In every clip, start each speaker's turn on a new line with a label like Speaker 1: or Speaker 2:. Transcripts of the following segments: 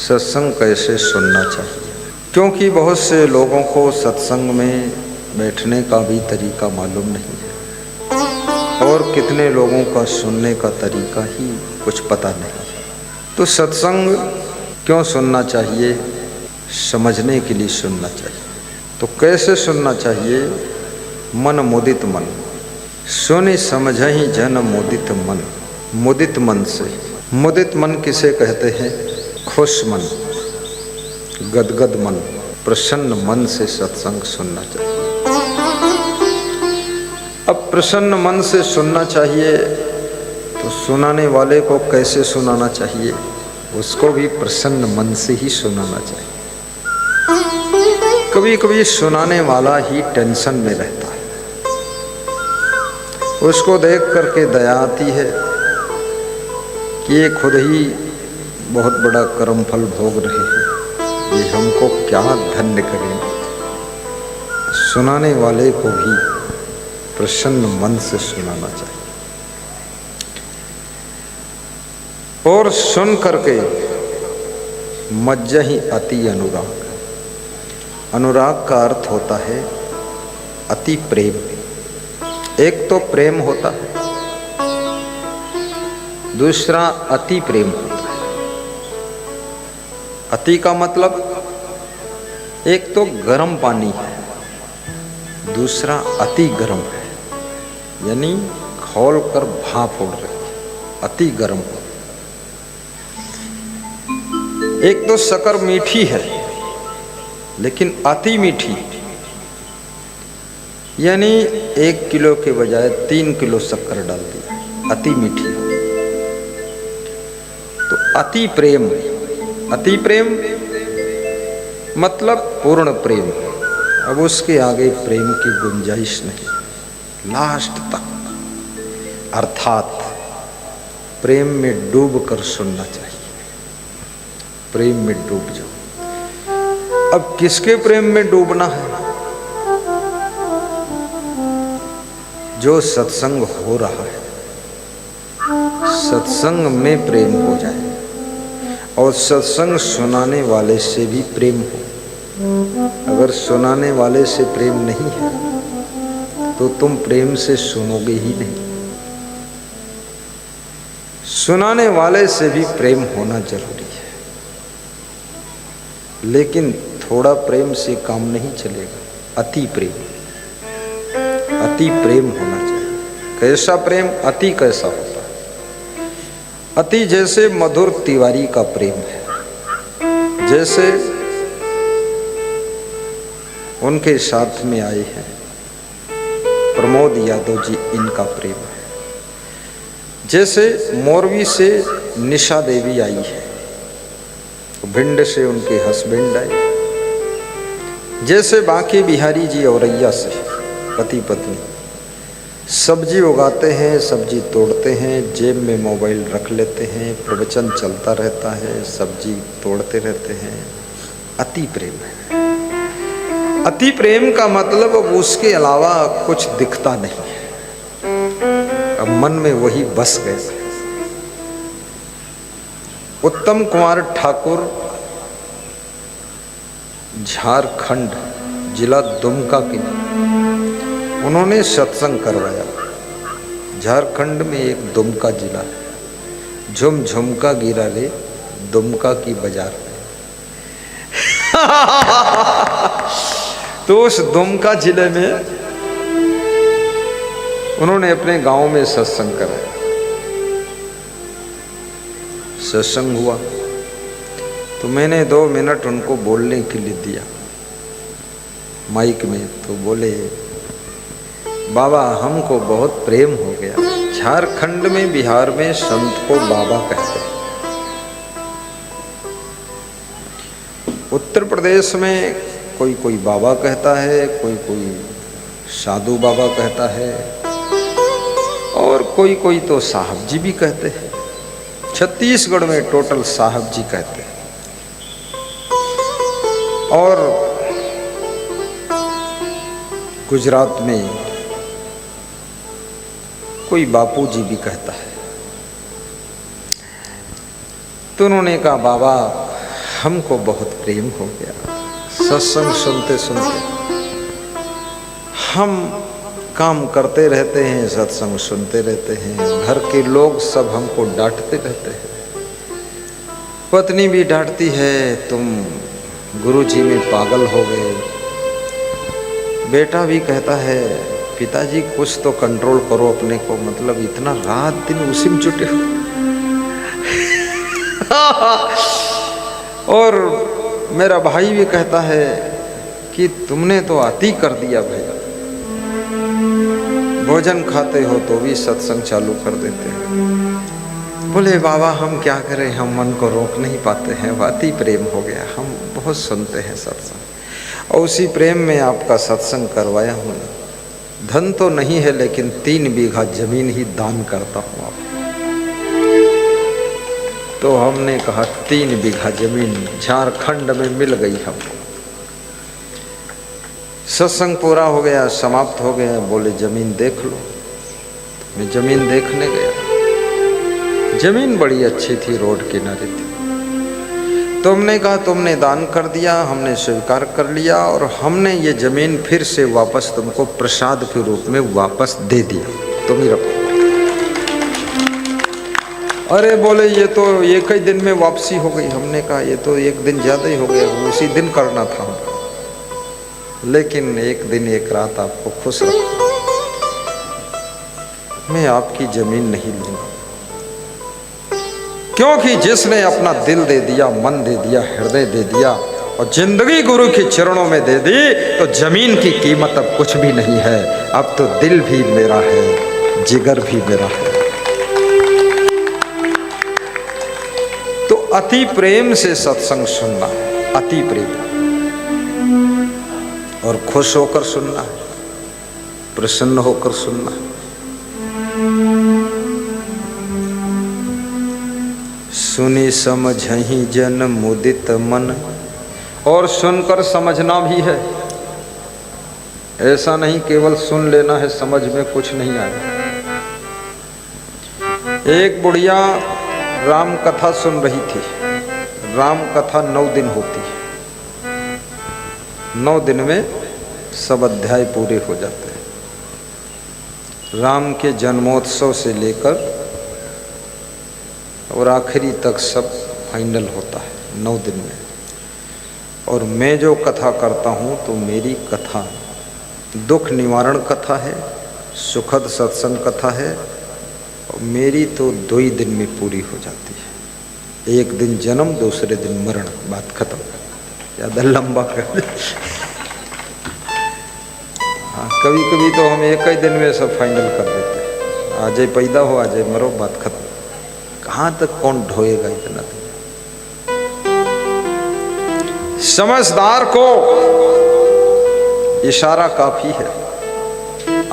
Speaker 1: सत्संग कैसे सुनना चाहिए, क्योंकि बहुत से लोगों को सत्संग में बैठने का भी तरीका मालूम नहीं है और कितने लोगों का सुनने का तरीका ही कुछ पता नहीं है। तो सत्संग क्यों सुनना चाहिए, समझने के लिए सुनना चाहिए। तो कैसे सुनना चाहिए? मन मुदित मन, सुनि समझहि जन मुदित मन। मुदित मन से, मुदित मन किसे कहते हैं? खुश मन, गदगद मन, प्रसन्न मन से सत्संग सुनना चाहिए। अब प्रसन्न मन से सुनना चाहिए तो सुनाने वाले को कैसे सुनाना चाहिए? उसको भी प्रसन्न मन से ही सुनाना चाहिए। कभी कभी सुनाने वाला ही टेंशन में रहता है, उसको देख करके दया आती है कि ये खुद ही बहुत बड़ा कर्म फल भोग रहे हैं, ये हमको क्या धन्य करेंगे। सुनाने वाले को भी प्रसन्न मन से सुनाना चाहिए और सुन करके मज्जहि अति अनुराग। अनुराग का अर्थ होता है अति प्रेम। एक तो प्रेम होता है, दूसरा अति प्रेम होता है। अति का मतलब एक तो गर्म पानी है, दूसरा अति गर्म है, यानी खौल कर भाप उड़ रही है, अति गर्म। एक तो शक्कर मीठी है लेकिन अति मीठी, यानी 1 किलो के बजाय 3 किलो शक्कर डाल दी, अति मीठी। तो अति प्रेम, अति प्रेम मतलब पूर्ण प्रेम। अब उसके आगे प्रेम की गुंजाइश नहीं, लास्ट तक। अर्थात प्रेम में डूब कर सुनना चाहिए, प्रेम में डूब जाओ। अब किसके प्रेम में डूबना है? जो सत्संग हो रहा है, सत्संग में प्रेम हो जाए और सत्संग सुनाने वाले से भी प्रेम हो। अगर सुनाने वाले से प्रेम नहीं है तो तुम प्रेम से सुनोगे ही नहीं। सुनाने वाले से भी प्रेम होना जरूरी है, लेकिन थोड़ा प्रेम से काम नहीं चलेगा। अति प्रेम, अति प्रेम होना चाहिए। कैसा प्रेम? अति कैसा होता है? अति जैसे मधुर तिवारी का प्रेम है, जैसे उनके साथ में आए हैं प्रमोद यादव जी, इनका प्रेम है। जैसे मोरवी से निशा देवी आई है, भिंड से उनके हस्बैंड आए। जैसे बांके बिहारी जी औरैया से पति पत्नी सब्जी उगाते हैं, सब्जी तोड़ते हैं, जेब में मोबाइल रख लेते हैं, प्रवचन चलता रहता है, सब्जी तोड़ते रहते हैं। अति प्रेम है। अति प्रेम का मतलब अब उसके अलावा कुछ दिखता नहीं है, अब मन में वही बस गए। उत्तम कुमार ठाकुर झारखंड जिला दुमका के, उन्होंने सत्संग करवाया। झारखंड में एक दुमका जिला है, झुम झुमका गिरा रे दुमका की बाजार में। तो उस दुमका जिले में उन्होंने अपने गांव में सत्संग कराया। सत्संग हुआ तो मैंने 2 मिनट उनको बोलने के लिए दिया माइक में। तो बोले, बाबा हमको बहुत प्रेम हो गया। झारखंड में, बिहार में संत को बाबा कहते हैं। उत्तर प्रदेश में कोई कोई बाबा कहता है, कोई कोई साधु बाबा कहता है और कोई कोई तो साहब जी भी कहते हैं। छत्तीसगढ़ में टोटल साहब जी कहते हैं और गुजरात में कोई बापू जी भी कहता है। तो उन्होंने कहा, बाबा हमको बहुत प्रेम हो गया। सत्संग सुनते सुनते हम काम करते रहते हैं, सत्संग सुनते रहते हैं। घर के लोग सब हमको डांटते रहते हैं। पत्नी भी डांटती है, तुम गुरुजी में पागल हो गए। बेटा भी कहता है, पिताजी कुछ तो कंट्रोल करो अपने को, मतलब इतना रात दिन उसी में जुटे हो। और मेरा भाई भी कहता है कि तुमने तो अति कर दिया भाई, भोजन खाते हो तो भी सत्संग चालू कर देते हैं। बोले बाबा हम क्या करें, हम मन को रोक नहीं पाते हैं, अति प्रेम हो गया, हम बहुत सुनते हैं सत्संग और उसी प्रेम में आपका सत्संग करवाया हूँ। धन तो नहीं है लेकिन 3 बीघा जमीन ही दान करता हूँ आप। तो हमने कहा 3 बीघा जमीन झारखंड में मिल गई हमको। सत्संग पूरा हो गया, समाप्त हो गया। बोले जमीन देख लो। मैं जमीन देखने गया। जमीन बड़ी अच्छी थी, रोड किनारे थी। तो हमने कहा तुमने दान कर दिया, हमने स्वीकार कर लिया और हमने ये जमीन फिर से वापस तुमको प्रसाद के रूप में वापस दे दिया, तुम ही रखो। अरे बोले ये तो एक ही दिन में वापसी हो गई। हमने कहा ये तो एक दिन ज़्यादा ही हो गया, उसी दिन करना था हमको, लेकिन एक दिन एक रात आपको खुश रखो। मैं आपकी जमीन नहीं लूंगा, क्योंकि जिसने अपना दिल दे दिया, मन दे दिया, हृदय दे दिया और जिंदगी गुरु के चरणों में दे दी, तो जमीन की कीमत अब कुछ भी नहीं है। अब तो दिल भी मेरा है, जिगर भी मेरा है। तो अति प्रेम से सत्संग सुनना है, अति प्रेम, और खुश होकर सुनना है, प्रसन्न होकर सुनना है। सुनी समझहि जन मुदित मन, और सुनकर समझना भी है। ऐसा नहीं केवल सुन लेना है, समझ में कुछ नहीं आया। एक बुढ़िया राम कथा सुन रही थी। राम कथा 9 दिन होती है। 9 दिन में सब अध्याय पूरे हो जाते हैं। राम के जन्मोत्सव से लेकर और आखिरी तक सब फाइनल होता है 9 दिन में। और मैं जो कथा करता हूँ तो मेरी कथा दुख निवारण कथा है, सुखद सत्संग कथा है, और मेरी तो 2 ही दिन में पूरी हो जाती है। एक दिन जन्म, दूसरे दिन मरण, बात खत्म। ज़्यादा लंबा कर हाँ, कभी कभी तो हम एक ही दिन में सब फाइनल कर देते हैं। आज ही पैदा हो, आज ही मरो, बात खत्म। कहाँ तक कौन ढोएगा इतना? समझदार को इशारा काफी है,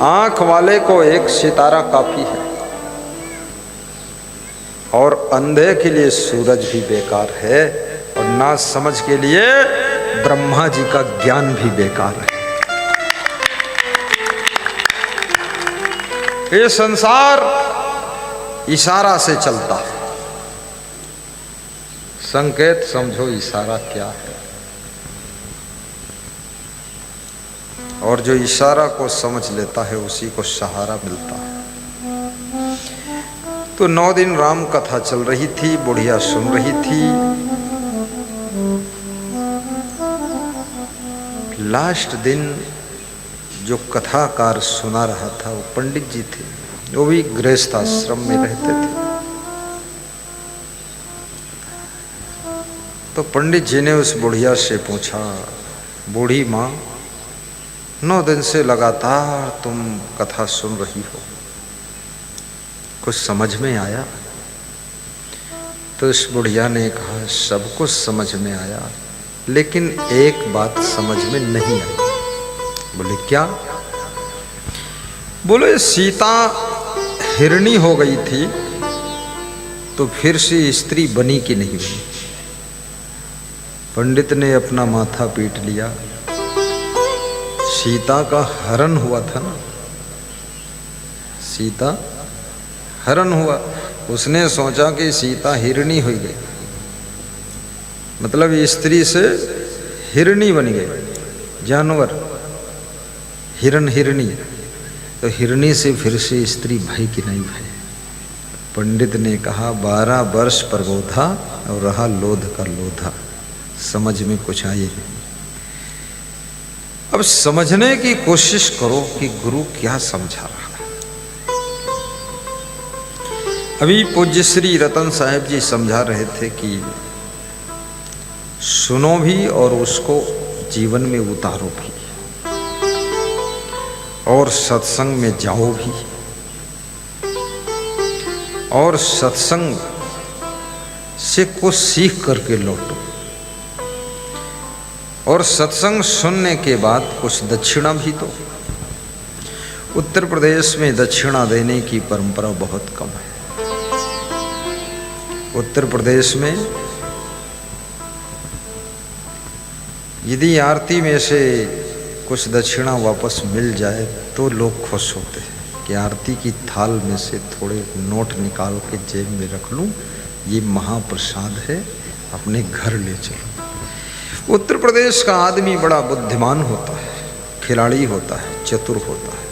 Speaker 1: आंख वाले को एक सितारा काफी है, और अंधे के लिए सूरज भी बेकार है, और ना समझ के लिए ब्रह्मा जी का ज्ञान भी बेकार है। ये संसार इशारा से चलता है। संकेत समझो इशारा क्या है, और जो इशारा को समझ लेता है उसी को सहारा मिलता है। तो 9 दिन राम कथा चल रही थी, बुढ़िया सुन रही थी। लास्ट दिन जो कथाकार सुना रहा था वो पंडित जी थे, वो भी गृहस्थ आश्रम में रहते थे। तो पंडित जी ने उस बुढ़िया से पूछा, बूढ़ी माँ 9 दिन से लगातार तुम कथा सुन रही हो, कुछ समझ में आया? तो इस बुढ़िया ने कहा सब कुछ समझ में आया, लेकिन एक बात समझ में नहीं आई। बोले क्या? बोले सीता हिरणी हो गई थी तो फिर से स्त्री बनी कि नहीं बनी? पंडित ने अपना माथा पीट लिया। सीता का हरण हुआ था ना, सीता हरण हुआ। उसने सोचा कि सीता हिरणी हो गई, मतलब स्त्री से हिरणी बन गए, जानवर, हिरण हिरणी। तो हिरणी से फिर से स्त्री भय कि नहीं भय? पंडित ने कहा 12 वर्ष प्रबोधा और रहा लोध का लोधा, समझ में कुछ आई नहीं। अब समझने की कोशिश करो कि गुरु क्या समझा रहा है। अभी पूज्य श्री रतन साहिब जी समझा रहे थे कि सुनो भी और उसको जीवन में उतारो भी, और सत्संग में जाओ भी, और सत्संग से कुछ सीख करके लौटो, और सत्संग सुनने के बाद कुछ दक्षिणा भी दो। उत्तर प्रदेश में दक्षिणा देने की परंपरा बहुत कम है। उत्तर प्रदेश में यदि आरती में से कुछ दक्षिणा वापस मिल जाए तो लोग खुश होते हैं कि आरती की थाल में से थोड़े नोट निकाल के जेब में रख लूं, ये महाप्रसाद है, अपने घर ले चलो। उत्तर प्रदेश का आदमी बड़ा बुद्धिमान होता है, खिलाड़ी होता है, चतुर होता है।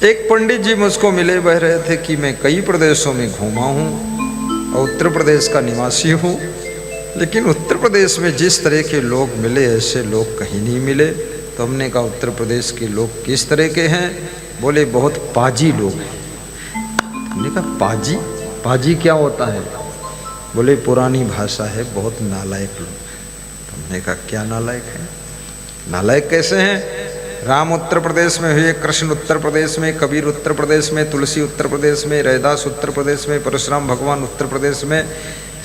Speaker 1: एक पंडित जी मुझको मिले, बह रहे थे कि मैं कई प्रदेशों में घूमा हूँ और उत्तर प्रदेश का निवासी हूँ, लेकिन उत्तर प्रदेश में जिस तरह के लोग मिले ऐसे लोग कहीं नहीं मिले। तो हमने कहा उत्तर प्रदेश के लोग किस तरह के हैं? बोले बहुत पाजी लोग हैं। हमने कहा पाजी? पाजी क्या होता है? बोले पुरानी भाषा है, बहुत नालायक लोग। तो हमने कहा क्या नालायक है? नालायक कैसे हैं? राम उत्तर प्रदेश में हुए, कृष्ण उत्तर प्रदेश में, कबीर उत्तर प्रदेश में, तुलसी उत्तर प्रदेश में, रैदास उत्तर प्रदेश में, परशुराम भगवान उत्तर प्रदेश में,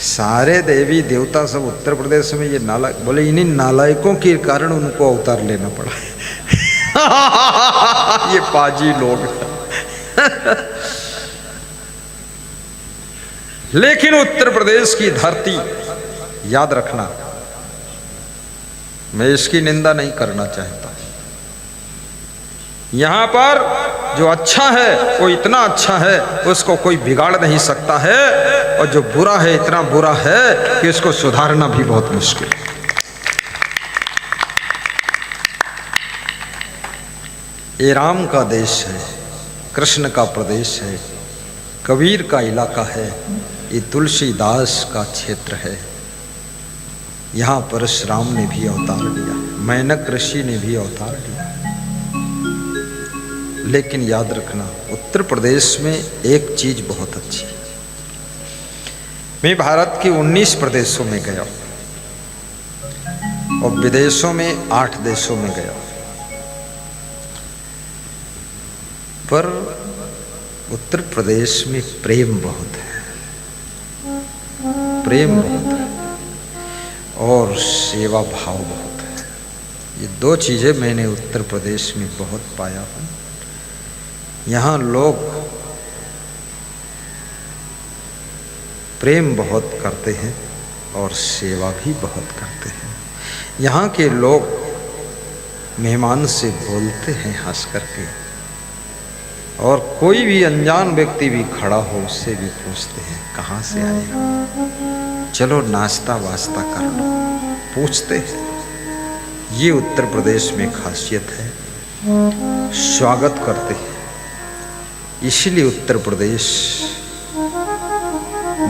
Speaker 1: सारे देवी देवता सब उत्तर प्रदेश में। ये नालायक, बोले इन्हीं नालायकों के कारण उनको अवतार लेना पड़ा। ये पाजी लोग। लेकिन उत्तर प्रदेश की धरती, याद रखना, मैं इसकी निंदा नहीं करना चाहता। यहां पर जो अच्छा है वो इतना अच्छा है उसको कोई बिगाड़ नहीं सकता है, और जो बुरा है इतना बुरा है कि उसको सुधारना भी बहुत मुश्किल है। ये राम का देश है, कृष्ण का प्रदेश है, कबीर का इलाका है, ये तुलसीदास का क्षेत्र है। यहाँ परशुराम ने भी अवतार लिया, मैनक ऋषि ने भी अवतार लिया। लेकिन याद रखना, उत्तर प्रदेश में एक चीज बहुत अच्छी है। मैं भारत के 19 प्रदेशों में गया और विदेशों में 8 देशों में गया, पर उत्तर प्रदेश में प्रेम बहुत है, प्रेम बहुत है और सेवा भाव बहुत है। ये 2 चीजें मैंने उत्तर प्रदेश में बहुत पाया हूँ। यहाँ लोग प्रेम बहुत करते हैं और सेवा भी बहुत करते हैं। यहाँ के लोग मेहमान से बोलते हैं हंस करके, और कोई भी अनजान व्यक्ति भी खड़ा हो उससे भी पूछते हैं कहाँ से आए हो, चलो नाश्ता वास्ता कर लो, पूछते हैं। ये उत्तर प्रदेश में खासियत है, स्वागत करते हैं। इसलिए उत्तर प्रदेश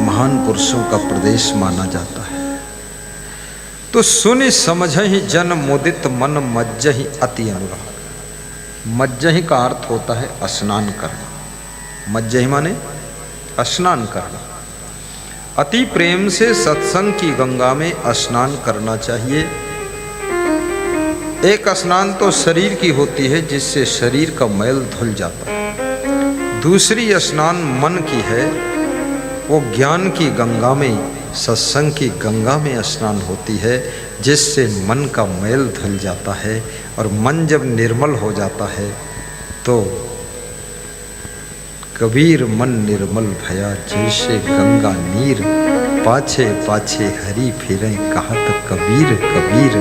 Speaker 1: महान पुरुषों का प्रदेश माना जाता है। तो सुनि समझहि जन मुदित मन मज्जहि अति अनुराग। मज्जहि का अर्थ होता है स्नान करना। मज्जहि माने स्नान करना। अति प्रेम से सत्संग की गंगा में स्नान करना चाहिए। एक स्नान तो शरीर की होती है जिससे शरीर का मैल धुल जाता है, दूसरी स्नान मन की है, वो ज्ञान की गंगा में, सत्संग की गंगा में स्नान होती है जिससे मन का मैल धुल जाता है। और मन जब निर्मल हो जाता है तो कबीर मन निर्मल भया जैसे गंगा नीर, पाछे पाछे हरि फिरे कहत कबीर कबीर,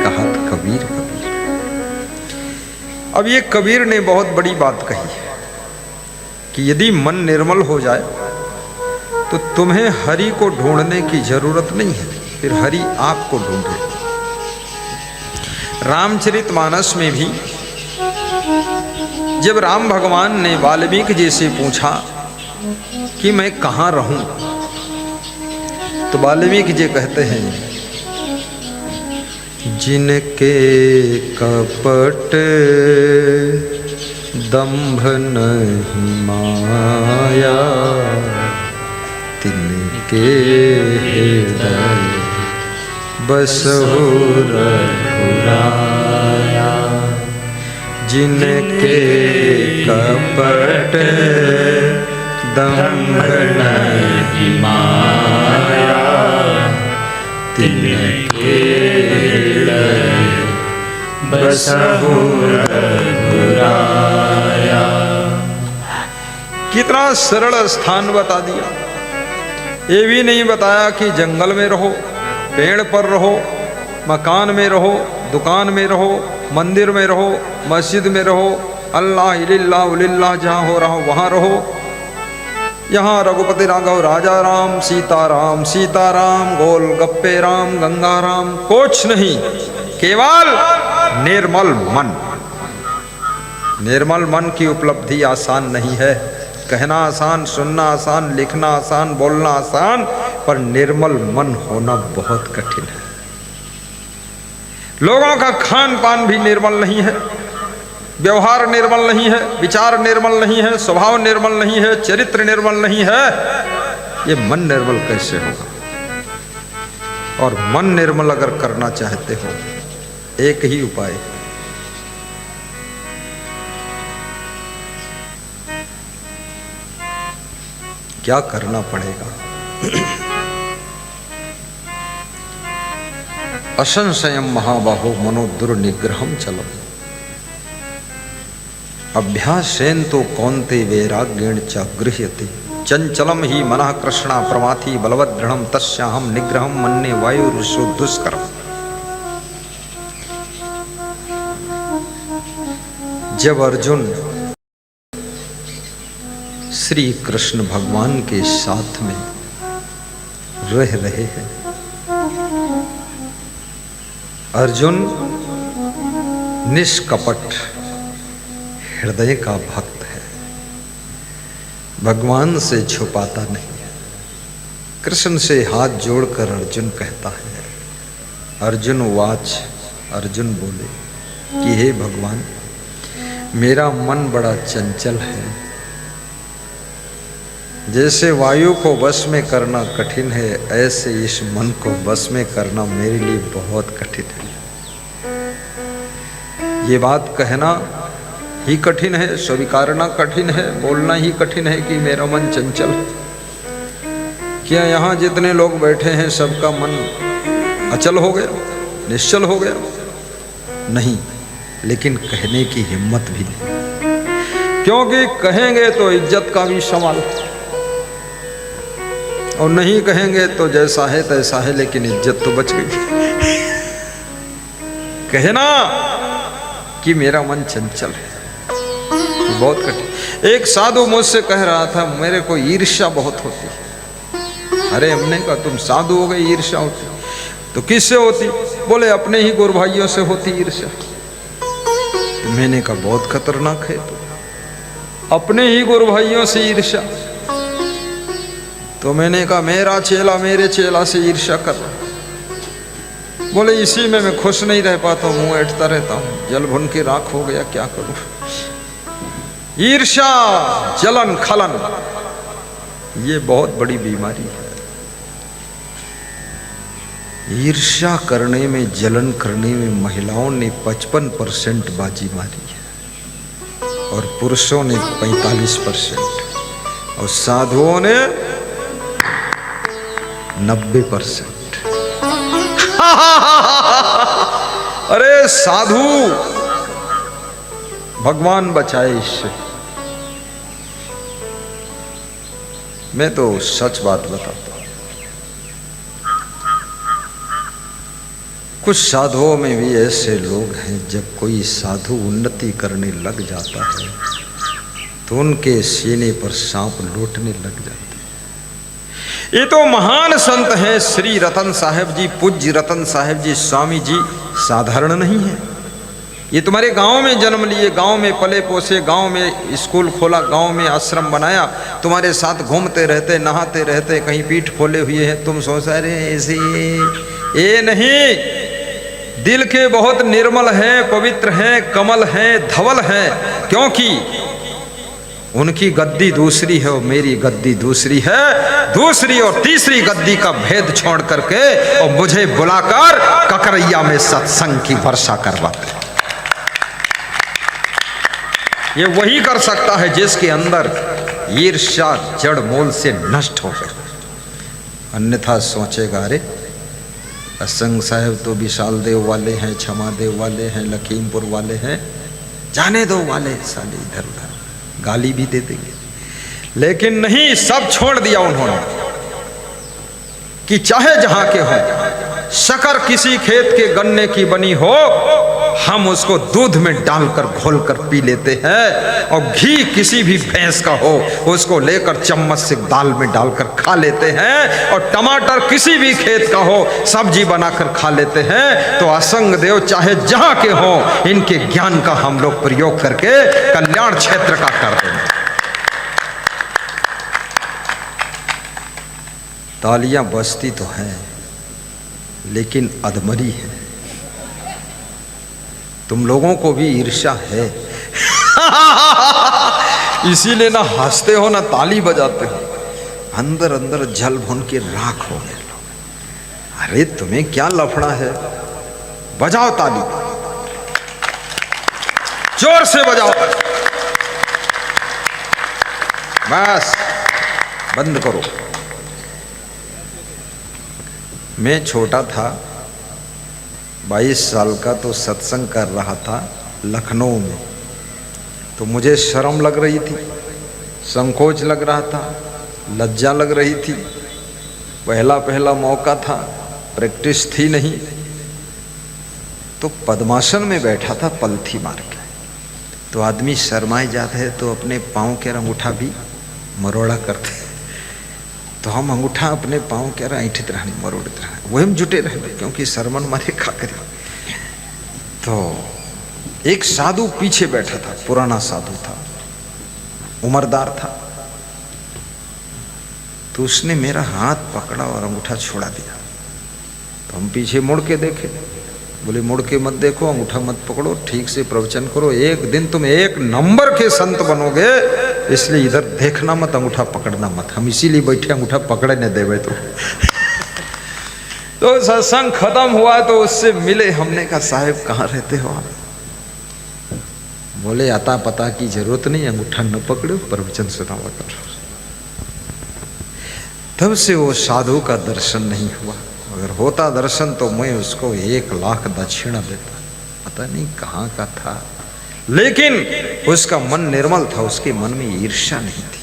Speaker 1: कहत कबीर कबीर। अब ये कबीर ने बहुत बड़ी बात कही है कि यदि मन निर्मल हो जाए तो तुम्हें हरि को ढूंढने की जरूरत नहीं है, फिर हरि आपको ढूंढे। रामचरितमानस में भी जब राम भगवान ने वाल्मीकि जी से पूछा कि मैं कहाँ रहूं, तो वाल्मीकि जी कहते हैं, जिनके कपट दंभ नहीं माया, तिनके हृदय बसहु रघुराया। जिनके कपट दंभ नहीं माया, तिनके हृदय बसहु रघुराया। कितना सरल स्थान बता दिया। ये भी नहीं बताया कि जंगल में रहो, पेड़ पर रहो, मकान में रहो, दुकान में रहो, मंदिर में रहो, मस्जिद में रहो, अल्लाह इल्लाह उलिल्लाह जहाँ हो रहा हो वहाँ रहो। यहाँ रघुपति राघव राजा राम, सीताराम सीताराम, गोल गप्पे राम, गंगा राम, कुछ नहीं, केवल निर्मल मन। निर्मल मन की उपलब्धि आसान नहीं है। कहना आसान, सुनना आसान, लिखना आसान, बोलना आसान, पर निर्मल मन होना बहुत कठिन है। लोगों का खान पान भी निर्मल नहीं है, व्यवहार निर्मल नहीं है, विचार निर्मल नहीं है, स्वभाव निर्मल नहीं है, चरित्र निर्मल नहीं है। ये मन निर्मल कैसे होगा? और मन निर्मल अगर करना चाहते हो, एक ही उपाय, क्या करना पड़ेगा? असंशयम महाबाहो मनो दुर्निग्रहम चलो, अभ्यासेन तो कौन्ते वैराग्येण च गृह्यते, चंचलम ही मनः कृष्णा प्रमाथि बलवदृढ़ं तस्याहं निग्रहं मन्ये वायुरुषो दुष्करम्। जब अर्जुन श्री कृष्ण भगवान के साथ में रह रहे हैं, अर्जुन निष्कपट हृदय का भक्त है, भगवान से छुपाता नहीं है। कृष्ण से हाथ जोड़कर अर्जुन कहता है, अर्जुन वाच, अर्जुन बोले कि हे भगवान, मेरा मन बड़ा चंचल है। जैसे वायु को वश में करना कठिन है, ऐसे इस मन को वश में करना मेरे लिए बहुत कठिन है। ये बात कहना ही कठिन है, स्वीकारना कठिन है, बोलना ही कठिन है कि मेरा मन चंचल है। क्या यहाँ जितने लोग बैठे हैं सबका मन अचल हो गया, निश्चल हो गया? नहीं, लेकिन कहने की हिम्मत भी नहीं, क्योंकि कहेंगे तो इज्जत का भी सवाल, और नहीं कहेंगे तो जैसा है तैसा है, लेकिन इज्जत तो बच गई। कहना कि मेरा मन चंचल है बहुत कठिन। एक साधु मुझसे कह रहा था, मेरे को ईर्ष्या बहुत होती है। अरे हमने कहा तुम साधु हो गए, ईर्ष्या होती? तो किससे होती? बोले अपने ही गुरु भाइयों से होती ईर्ष्या। तो मैंने कहा बहुत खतरनाक है, तो अपने ही गुरु भाइयों से ईर्ष्या। तो मैंने कहा मेरा चेला मेरे चेला से ईर्ष्या कर रहा। बोले इसी में मैं खुश नहीं रह पाता हूँ, मुंह ऐंठता रहता हूँ, जल भुन के राख हो गया, क्या करूं? ईर्ष्या, जलन, खलन, ये बहुत बड़ी बीमारी है। ईर्ष्या करने में, जलन करने में महिलाओं ने 55% बाजी मारी है और पुरुषों ने 45% और साधुओं ने 90%। अरे साधु, भगवान बचाए इससे। मैं तो सच बात बताता हूं, कुछ साधुओं में भी ऐसे लोग हैं, जब कोई साधु उन्नति करने लग जाता है तो उनके सीने पर सांप लौटने लग जाते हैं। ये तो महान संत हैं श्री रतन साहिब जी, पूज्य रतन साहिब जी स्वामी जी, साधारण नहीं है। ये तुम्हारे गांव में जन्म लिए, गांव में पले पोसे, गांव में स्कूल खोला, गांव में आश्रम बनाया, तुम्हारे साथ घूमते रहते, नहाते रहते, कहीं पीठ खोले हुए हैं। तुम सोच रहे ऐसे ये नहीं, दिल के बहुत निर्मल हैं, पवित्र हैं, कमल हैं, धवल हैं, क्योंकि उनकी गद्दी दूसरी है और मेरी गद्दी दूसरी है। दूसरी और तीसरी गद्दी का भेद छोड़ करके और मुझे बुलाकर ककरैया में सत्संग की वर्षा करवाते। ये वही कर सकता है जिसके अंदर ईर्ष्या जड़ मूल से नष्ट हो गई। अन्यथा सोचेगा अरे असंग साहब तो विशाल देव वाले हैं, क्षमा देव वाले हैं, लखीमपुर वाले हैं, जाने दो वाले साले इधर उधर गाली भी दे देंगे। लेकिन नहीं, सब छोड़ दिया उन्होंने कि चाहे जहां के हो, शक्कर किसी खेत के गन्ने की बनी हो, हम उसको दूध में डालकर घोलकर पी लेते हैं, और घी किसी भी भैंस का हो उसको लेकर चम्मच से दाल में डालकर खा लेते हैं, और टमाटर किसी भी खेत का हो सब्जी बनाकर खा लेते हैं। तो असंग देव चाहे जहां के हो, इनके ज्ञान का हम लोग प्रयोग करके कल्याण क्षेत्र का कर देंगे। तालियां बजती तो हैं लेकिन अधमरी है। तुम लोगों को भी ईर्ष्या है इसीलिए ना हंसते हो ना ताली बजाते हो, अंदर अंदर जल भुन के राख हो गए लोग। अरे तुम्हें क्या लफड़ा है, बजाओ ताली, जोर से बजाओ, बस बंद करो। मैं छोटा था, 22 साल का, तो सत्संग कर रहा था लखनऊ में। तो मुझे शर्म लग रही थी, संकोच लग रहा था, लज्जा लग रही थी। पहला पहला मौका था, प्रैक्टिस थी नहीं। तो पद्मासन में बैठा था पलथी मार के। तो आदमी शर्माए जाते हैं तो अपने पाँव के अंगूठा भी मरोड़ा करते। तो हम अंगूठा अपने पाँव के ऐठित रहने, मरोड़ित रहने, वही हम जुटे रहे, क्योंकि शर्मन मारे खा करें। तो एक साधु पीछे बैठा था, पुराना साधु था, उम्रदार था। तो उसने मेरा हाथ पकड़ा और अंगूठा छोड़ा दिया। तो हम पीछे मुड़ के देखे, बोले मुड़ के मत देखो, अंगूठा मत पकड़ो, ठीक से प्रवचन करो, एक दिन तुम एक नंबर के संत बनोगे, इसलिए इधर देखना मत, अंगूठा पकड़ना मत। हम इसीलिए बैठे अंगूठा पकड़े न देवे। तो सत्संग खत्म हुआ तो उससे मिले, हमने कहा साहब कहाँ रहते हो आप? बोले आता पता की जरूरत नहीं, अंगूठा न पकड़ो, प्रवचन सुनावा करो। तब से वो साधु का दर्शन नहीं हुआ। अगर होता दर्शन तो मैं उसको 1 लाख दक्षिणा देता। पता नहीं कहाँ का था, लेकिन उसका मन निर्मल था, उसके मन में ईर्ष्या नहीं थी।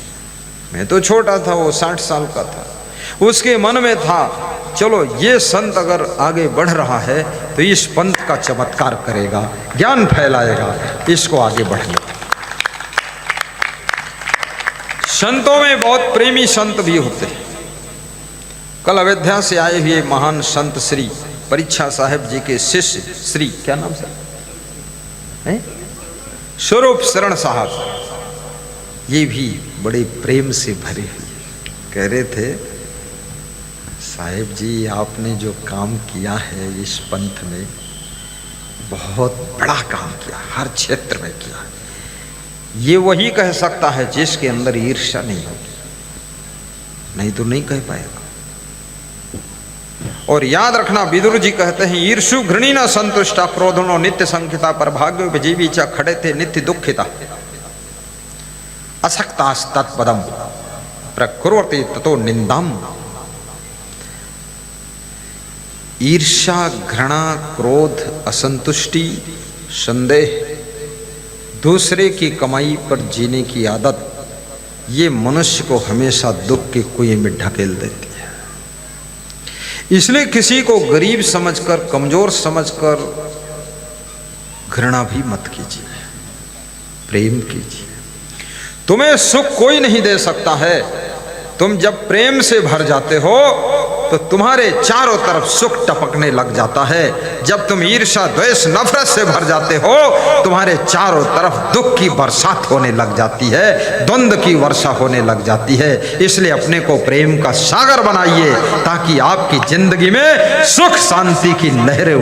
Speaker 1: मैं तो छोटा था, वो 60 साल का था। उसके मन में था चलो ये संत अगर आगे बढ़ रहा है तो इस पंथ का चमत्कार करेगा, ज्ञान फैलाएगा, इसको आगे बढ़ने। संतों में बहुत प्रेमी संत भी होते हैं। कल अयोध्या से आए हुए महान संत श्री परीक्षा साहब जी के शिष्य श्री क्या नाम है, स्वरूप शरण साहब, ये भी बड़े प्रेम से भरे हुए कह रहे थे साहेब जी आपने जो काम किया है इस पंथ में, बहुत बड़ा काम किया, हर क्षेत्र में किया। ये वही कह सकता है जिसके अंदर ईर्ष्या नहीं होगी, नहीं तो नहीं कह पाएगा। और याद रखना, विदुर जी कहते हैं ईर्षु घृणी न संतुष्टा, क्रोधनो नित्य संकिता, पर भाग्य विजीवी च खड़े थे नित्य दुखिता, असक्तास तत्पदम प्रकुर्वते ततो निंदाम। ईर्ष्या, घृणा, क्रोध, असंतुष्टि, संदेह, दूसरे की कमाई पर जीने की आदत, ये मनुष्य को हमेशा दुख के कुएं में ढकेल देती है। इसलिए किसी को गरीब समझकर, कमजोर समझकर घृणा भी मत कीजिए, प्रेम कीजिए। तुम्हें सुख कोई नहीं दे सकता है, तुम जब प्रेम से भर जाते हो तो तुम्हारे चारों तरफ सुख टपकने लग जाता है। जब तुम ईर्ष्या द्वेष नफरत से भर जाते हो तुम्हारे चारों तरफ दुख की बरसात होने लग जाती है, द्वंद्व की वर्षा होने लग जाती है। इसलिए अपने को प्रेम का सागर बनाइए ताकि आपकी जिंदगी में सुख शांति की लहरें